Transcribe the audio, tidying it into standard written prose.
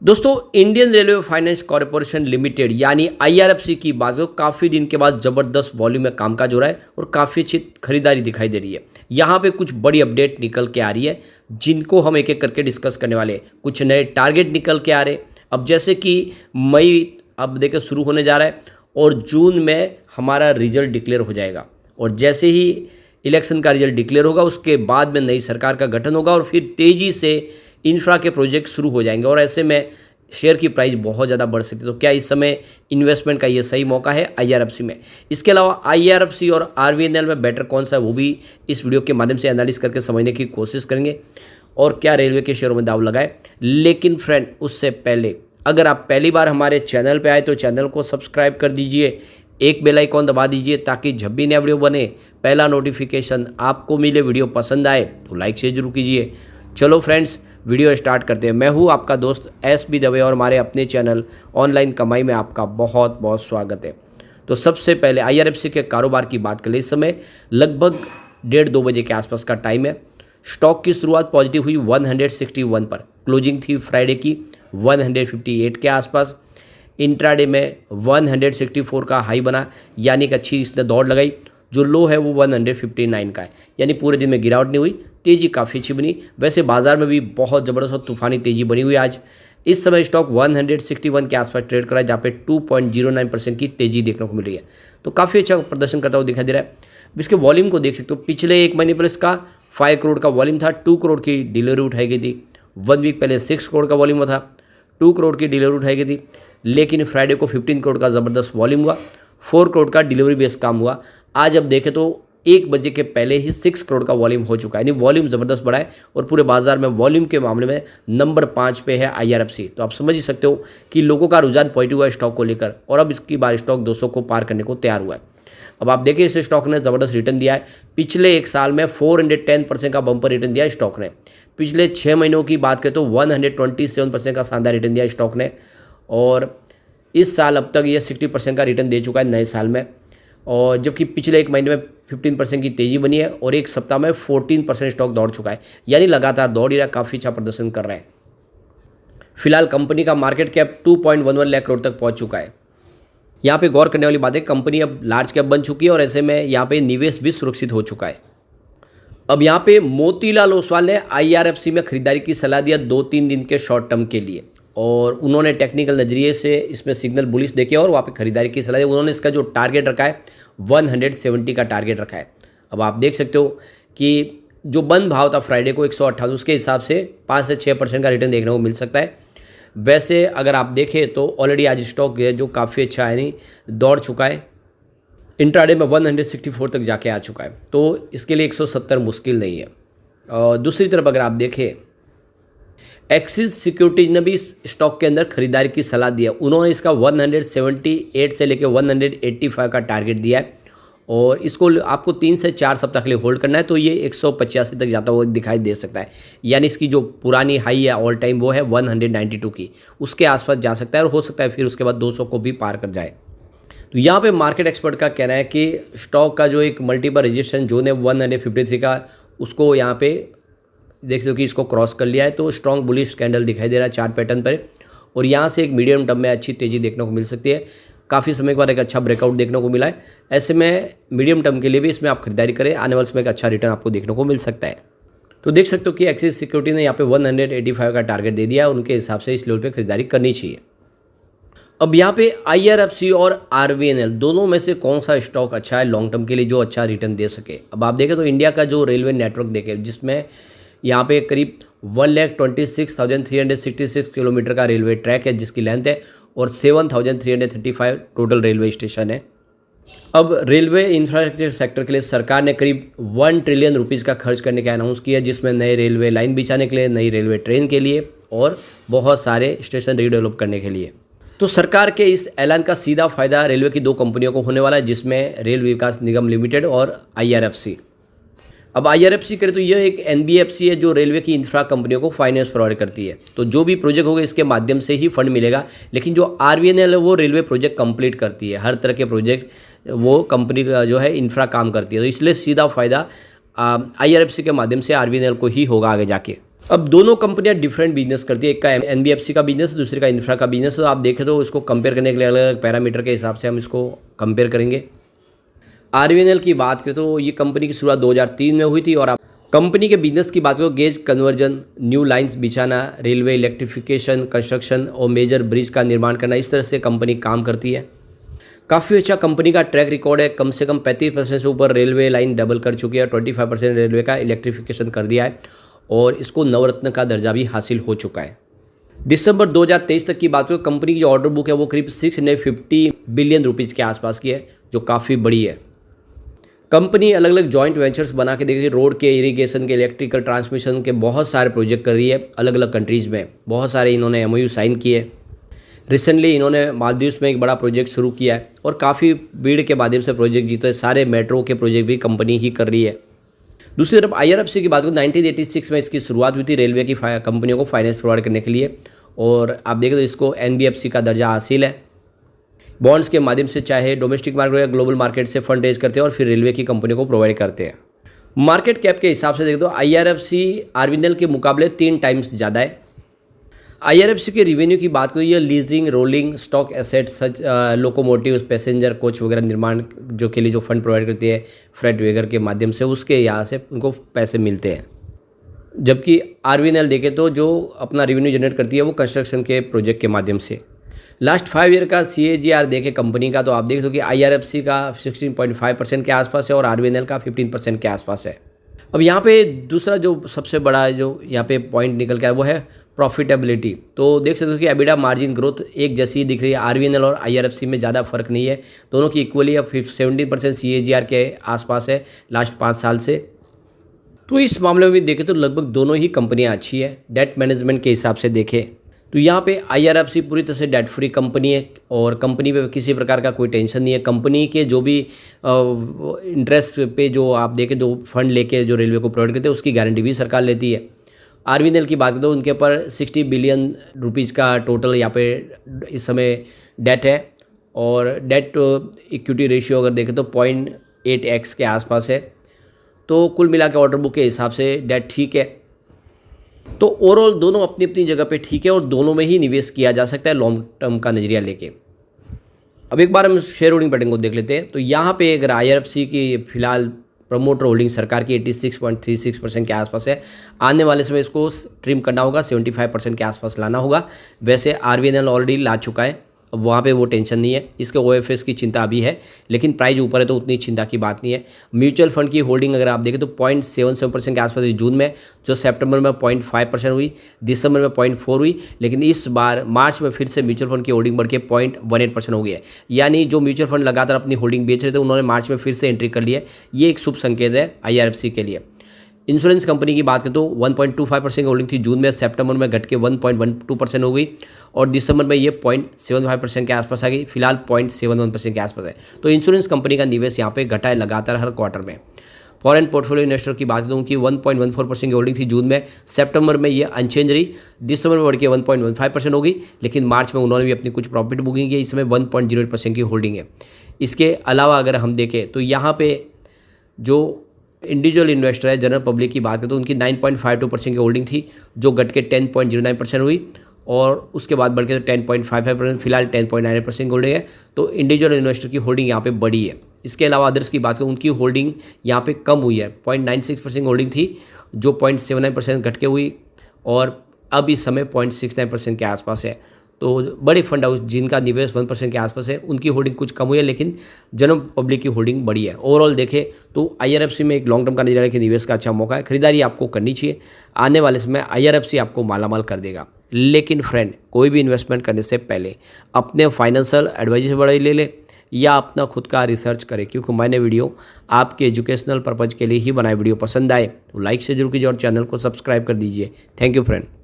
दोस्तों, Indian railway finance corporation limited यानी IRFC की बात करो, काफ़ी दिन के बाद ज़बरदस्त वॉल्यूम में कामकाज हो रहा है और काफ़ी अच्छी खरीदारी दिखाई दे रही है। यहाँ पे कुछ बड़ी अपडेट निकल के आ रही है जिनको हम एक एक करके डिस्कस करने वाले हैं। कुछ नए टारगेट निकल के आ रहे हैं। अब जैसे कि मई अब देखिए शुरू होने जा रहा है और जून में हमारा रिजल्ट डिक्लेयर हो जाएगा और जैसे ही इलेक्शन का रिजल्ट डिक्लेयर होगा उसके बाद में नई सरकार का गठन होगा और फिर तेज़ी से इंफ्रा के प्रोजेक्ट शुरू हो जाएंगे और ऐसे में शेयर की प्राइस बहुत ज़्यादा बढ़ सकती है। तो क्या इस समय इन्वेस्टमेंट का ये सही मौका है आईआरएफसी में? इसके अलावा आईआरएफसी और आरवीएनएल में बेटर कौन सा है वो भी इस वीडियो के माध्यम से एनालिसिस करके समझने की कोशिश करेंगे और क्या रेलवे के शेयरों में दाव लगाए। लेकिन फ्रेंड, उससे पहले अगर आप पहली बार हमारे चैनल पर आए तो चैनल को सब्सक्राइब कर दीजिए, एक बेल आइकॉन दबा दीजिए ताकि जब भी नया वीडियो बने पहला नोटिफिकेशन आपको मिले। वीडियो पसंद आए तो लाइक शेयर जरूर कीजिए। चलो फ्रेंड्स, वीडियो स्टार्ट करते हैं। मैं हूं आपका दोस्त एस.बी. दवे और हमारे अपने चैनल ऑनलाइन कमाई में आपका बहुत बहुत स्वागत है। तो सबसे पहले आईआरएफसी के कारोबार की बात करें। इस समय लगभग 1:30-2 बजे के आसपास का टाइम है। स्टॉक की शुरुआत पॉजिटिव हुई 161 पर, क्लोजिंग थी फ्राइडे की 158 के आसपास। इंट्राडे में 164 का हाई बना, यानी कि अच्छी इसने दौड़ लगाई। जो लो है वो 159 का है, यानी पूरे दिन में गिरावट नहीं हुई, तेज़ी काफ़ी अच्छी बनी। वैसे बाजार में भी बहुत ज़बरदस्त और तूफानी तेज़ी बनी हुई आज। इस समय स्टॉक 161 के आसपास ट्रेड कर रहा है, जहाँ पे 2.09% की तेज़ी देखने को मिल रही है। तो काफ़ी अच्छा प्रदर्शन करता हुआ दिखाई दे रहा है। इसके वॉल्यूम को देख सकते हो, पिछले एक महीने पर इसका 5 करोड़ का वॉल्यूम था, 2 करोड़ की डिलीवरी उठाई गई थी। 1 वीक पहले 6 करोड़ का वॉल्यूम था, 2 करोड़ की डिलीवरी उठाई गई थी। लेकिन फ्राइडे को 15 करोड़ का ज़बरदस्त वॉल्यूम हुआ, 4 करोड़ का डिलीवरी बेस काम हुआ। आज अब देखें तो 1 बजे के पहले ही 6 करोड़ का वॉल्यूम हो चुका है, यानी वॉल्यूम ज़बरदस्त बढ़ा है और पूरे बाजार में वॉल्यूम के मामले में नंबर 5 पे है आईआरएफसी। तो आप समझ ही सकते हो कि लोगों का रुझान पॉजिटिव हुआ है स्टॉक को लेकर और अब इसकी बार स्टॉक 200 को पार करने को तैयार हुआ है। अब आप देखिए, इस स्टॉक ने ज़बरदस्त रिटर्न दिया है। पिछले एक साल में 410% का बम्पर रिटर्न दिया है स्टॉक ने। पिछले 6 महीनों की बात करें तो 127% का शानदार रिटर्न दिया है स्टॉक ने और इस साल अब तक ये 60% का रिटर्न दे चुका है नए साल में। और जबकि पिछले एक महीने में 15% की तेज़ी बनी है और एक सप्ताह में 14% स्टॉक दौड़ चुका है, यानी लगातार दौड़ ही रहा है, काफ़ी अच्छा प्रदर्शन कर रहा है। फिलहाल कंपनी का मार्केट कैप 2.11 लाख करोड़ तक पहुंच चुका है। यहाँ पे गौर करने वाली बात है, कंपनी अब लार्ज कैप बन चुकी है और ऐसे में यहाँ पे निवेश भी सुरक्षित हो चुका है। अब यहाँ पे मोतीलाल ओसवाल ने आईआरएफसी में खरीदारी की सलाह दिया 2-3 दिन के शॉर्ट टर्म के लिए और उन्होंने टेक्निकल नज़रिए से इसमें सिग्नल बुलिश देखे और वहाँ पे खरीदारी की सलाह दी। उन्होंने इसका जो टारगेट रखा है 170 का टारगेट रखा है। अब आप देख सकते हो कि जो बंद भाव था फ्राइडे को 128, उसके हिसाब से 5 से 6% का रिटर्न देखने को मिल सकता है। वैसे अगर आप देखें तो ऑलरेडी आज स्टॉक है जो काफ़ी अच्छा है, नहीं दौड़ चुका है, इंट्राडे में 164 तक जाके आ चुका है, तो इसके लिए 170 मुश्किल नहीं है। और दूसरी तरफ अगर आप देखें, एक्सिस सिक्योरिटीज ने भी इस स्टॉक के अंदर खरीदारी की सलाह दी है। उन्होंने इसका 178 से लेकर 185 का टारगेट दिया है और इसको आपको 3 से 4 सप्ताह के लिए होल्ड करना है, तो ये 185 तक जाता हुआ दिखाई दे सकता है। यानी इसकी जो पुरानी हाई है ऑल टाइम वो है 192 की, उसके आसपास जा सकता है और हो सकता है फिर उसके बाद 200 को भी पार कर जाए। तो यहाँ पे मार्केट एक्सपर्ट का कहना है कि स्टॉक का जो एक मल्टीपल रेजिस्टेंस जोन है 153 का, उसको यहाँ पे देख सकते हो कि इसको क्रॉस कर लिया है, तो स्ट्रॉन्ग बुलिश कैंडल दिखाई दे रहा है चार्ट पैटर्न पर और यहाँ से एक मीडियम टर्म में अच्छी तेज़ी देखने को मिल सकती है। काफ़ी समय के बाद एक अच्छा ब्रेकआउट देखने को मिला है, ऐसे में मीडियम टर्म के लिए भी इसमें आप खरीदारी करें, आने वाले समय का अच्छा रिटर्न आपको देखने को मिल सकता है। तो देख सकते हो कि एक्सिस सिक्योरिटी ने यहाँ पे 185 का टारगेट दे दिया है, उनके हिसाब से इस लेवल पे खरीदारी करनी चाहिए। अब यहाँ पे आईआरएफसी और आरवीएनएल दोनों में से कौन सा स्टॉक अच्छा है लॉन्ग टर्म के लिए जो अच्छा रिटर्न दे सके? अब आप देखें तो इंडिया का जो रेलवे नेटवर्क देखें, जिसमें यहाँ पे करीब 1,26,366 किलोमीटर का रेलवे ट्रैक है जिसकी लेंथ है और 7,335 टोटल रेलवे स्टेशन है। अब रेलवे इंफ्रास्ट्रक्चर सेक्टर के लिए सरकार ने करीब 1 ट्रिलियन रुपीज़ का खर्च करने का अनाउंस किया, जिसमें नए रेलवे लाइन बिछाने के लिए, नई रेलवे ट्रेन के लिए और बहुत सारे स्टेशन रीडेवलप करने के लिए। तो सरकार के इस ऐलान का सीधा फायदा रेलवे की 2 कंपनियों को होने वाला है, जिसमें रेल विकास निगम लिमिटेड और आईआरएफसी। अब आईआरएफसी करें तो यह एक एनबीएफसी है जो रेलवे की इंफ्रा कंपनियों को फाइनेंस प्रोवाइड करती है, तो जो भी प्रोजेक्ट होगा इसके माध्यम से ही फंड मिलेगा। लेकिन जो आरवीएनएल है वो रेलवे प्रोजेक्ट कंप्लीट करती है, हर तरह के प्रोजेक्ट वो कंपनी जो है इंफ्रा काम करती है, तो इसलिए सीधा फायदा आईआरएफसी के माध्यम से आरवीएनएल को ही होगा आगे जाके। अब दोनों कंपनियां डिफरेंट बिजनेस करती है, एक का एनबीएफसी का बिजनेस, दूसरी का इंफ्रा का बिजनेस। तो आप देखें तो इसको कंपेयर करने के लिए अलग अलग पैरामीटर के हिसाब से हम इसको कंपेयर करेंगे। आरवीएनएल की बात करें तो ये कंपनी की शुरुआत 2003 में हुई थी और आप कंपनी के बिजनेस की बात करो, गेज कन्वर्जन, न्यू लाइंस बिछाना, रेलवे इलेक्ट्रिफिकेशन, कंस्ट्रक्शन और मेजर ब्रिज का निर्माण करना, इस तरह से कंपनी काम करती है। काफ़ी अच्छा कंपनी का ट्रैक रिकॉर्ड है, कम से कम 35% से ऊपर रेलवे लाइन डबल कर चुकी है, 25% रेलवे का इलेक्ट्रिफिकेशन कर दिया है और इसको नवरत्न का दर्जा भी हासिल हो चुका है। दिसंबर 2023 तक की बात करें, कंपनी की जो ऑर्डर बुक है वो करीब 650 बिलियन रुपीज़ के आसपास की है, जो काफ़ी बड़ी है। कंपनी अलग अलग जॉइंट वेंचर्स बना के देखिए, रोड के, इरिगेशन के, इलेक्ट्रिकल ट्रांसमिशन के बहुत सारे प्रोजेक्ट कर रही है अलग अलग कंट्रीज़ में। बहुत सारे इन्होंने एमओयू साइन किए। रिसेंटली इन्होंने मालदीव्स में एक बड़ा प्रोजेक्ट शुरू किया है और काफ़ी भीड़ के माध्यम से प्रोजेक्ट जीते। सारे मेट्रो के प्रोजेक्ट भी कंपनी ही कर रही है। दूसरी तरफ आईआरएफसी की बात करें, 1986 में इसकी शुरुआत हुई थी रेलवे की कंपनियों को फाइनेंस प्रोवाइड करने के लिए, और आप देखें तो इसको एनबीएफसी का दर्जा हासिल है। बॉन्ड्स के माध्यम से चाहे डोमेस्टिक मार्केट या ग्लोबल मार्केट से फंड रेज करते हैं और फिर रेलवे की कंपनियों को प्रोवाइड करते हैं। मार्केट कैप के हिसाब से देखें तो आईआरएफसी आरवीएनएल के मुकाबले 3 टाइम्स ज़्यादा है। आईआरएफसी के रिवेन्यू की बात करें, ये लीजिंग, रोलिंग स्टॉक एसेट, सच लोकोमोटिव, पैसेंजर कोच वगैरह निर्माण जो के लिए जो फंड प्रोवाइड करती है फ्रेट वेगर के माध्यम से, उसके यहाँ से उनको पैसे मिलते हैं। जबकि आरवीएनएल देखें तो जो अपना रेवेन्यू जनरेट करती है वो कंस्ट्रक्शन के प्रोजेक्ट के माध्यम से। लास्ट 5 ईयर का CAGR देखें कंपनी का, तो आप देख सकते हो कि आईआरएफसी का 16.5% के आसपास है और आरवीएनएल का 15% के आसपास है। अब यहाँ पे दूसरा जो सबसे बड़ा जो यहाँ पे पॉइंट निकल के आया वो है प्रॉफिटेबिलिटी। तो देख सकते हो कि एबिडा मार्जिन ग्रोथ एक जैसी दिख रही है, आरवीएनएल और आईआरएफसी में ज़्यादा फर्क नहीं है, दोनों की इक्वली अब 17% CAGR के आसपास है लास्ट 5 साल से। तो इस मामले में भी देखें तो लगभग दोनों ही कंपनियाँ अच्छी है। डेट मैनेजमेंट के हिसाब से देखें तो यहाँ पे आईआरएफसी पूरी तरह से डेट फ्री कंपनी है और कंपनी पे किसी प्रकार का कोई टेंशन नहीं है। कंपनी के जो भी इंटरेस्ट पे जो आप देखें, जो फंड लेके जो रेलवे को प्रोवाइड करते हैं, उसकी गारंटी भी सरकार लेती है। आरवीएनएल की बात करें तो उनके ऊपर 60 बिलियन रुपीज़ का टोटल यहाँ पे इस समय डेट है और डेट इक्विटी रेशियो अगर देखें तो 0.8x के आसपास है। तो कुल मिला के ऑर्डर बुक के हिसाब से डेट ठीक है। तो ओवरऑल दोनों अपनी अपनी जगह पे ठीक है और दोनों में ही निवेश किया जा सकता है लॉन्ग टर्म का नजरिया लेके। अब एक बार हम शेयर होल्डिंग पैटर्न को देख लेते हैं। तो यहाँ पे अगर आईआरएफसी की फिलहाल प्रमोटर होल्डिंग सरकार की 86.36% के आसपास है। आने वाले समय इसको ट्रिम करना होगा, 75% के आसपास लाना होगा। वैसे आरवीएनएल ऑलरेडी ला चुका है, अब वहाँ पे वो टेंशन नहीं है। इसके OFS की चिंता अभी है, लेकिन प्राइस ऊपर है तो उतनी चिंता की बात नहीं है। म्यूचुअल फंड की होल्डिंग अगर आप देखें तो 0.77% के आसपास जून में, जो सितंबर में 0.5% हुई, दिसंबर में 0.4 हुई, लेकिन इस बार मार्च में फिर से म्यूचुअल फंड की होल्डिंग बढ़ के 0.18% हो गई है। यानी जो म्यूचुअल फंड लगातार अपनी होल्डिंग बेच रहे थे उन्होंने मार्च में फिर से एंट्री कर ली है। ये एक शुभ संकेत है आईआरएफसी के लिए। इंश्योरेंस कंपनी की बात करें तो 1.25% की होल्डिंग थी जून में, सितंबर में घट के 1.12% हो गई और दिसंबर में ये 0.75% के आसपास आ गई। फिलहाल 0.71% के आसपास है। तो इंश्योरेंस कंपनी का निवेश यहाँ पे घटा है लगातार हर क्वार्टर में। फॉरेन पोर्टफोलियो इन्वेस्टर की बात करें तो उनकी 1.14% की होल्डिंग थी जून में, सितंबर में ये अनचेंज रही, दिसंबर में बढ़ के 1.15% हो गई, लेकिन मार्च में उन्होंने भी अपनी कुछ प्रॉफिट बुकिंग की। इस समय 1.08% की होल्डिंग है। इसके अलावा अगर हम देखें तो यहाँ पे जो इंडिविजुअल इन्वेस्टर है, जनरल पब्लिक की बात करें तो उनकी 9.52% की होल्डिंग थी, जो घट के 10.09% हुई और उसके बाद बढ़ के 10.55%, फिलहाल 10.98% की होल्डिंग है। तो इंडिविजुअल इन्वेस्टर की होल्डिंग यहाँ पे बढ़ी है। इसके अलावा अदर्स की बात करें उनकी होल्डिंग यहाँ पे कम हुई है, 0.96% होल्डिंग थी जो 0.79% घट के हुई और अब इस समय 0.69% के आसपास है। तो बड़े फंड हाउस जिनका निवेश 1% के आसपास है उनकी होल्डिंग कुछ कम हुई है, लेकिन जनरल पब्लिक की होल्डिंग बढ़ी है। ओवरऑल देखें तो आईआरएफसी में एक लॉन्ग टर्म का नजरिया के निवेश का अच्छा मौका है, खरीदारी आपको करनी चाहिए। आने वाले समय आईआरएफसी आपको मालामाल कर देगा। लेकिन फ्रेंड, कोई भी इन्वेस्टमेंट करने से पहले अपने फाइनेंशियल एडवाइजर बड़े ले ले या अपना खुद का रिसर्च करें, क्योंकि मैंने वीडियो आपके एजुकेशनल पर्पज़ के लिए ही बनाए। वीडियो पसंद आए तो लाइक से जरूर कीजिए और चैनल को सब्सक्राइब कर दीजिए। Thank you friend.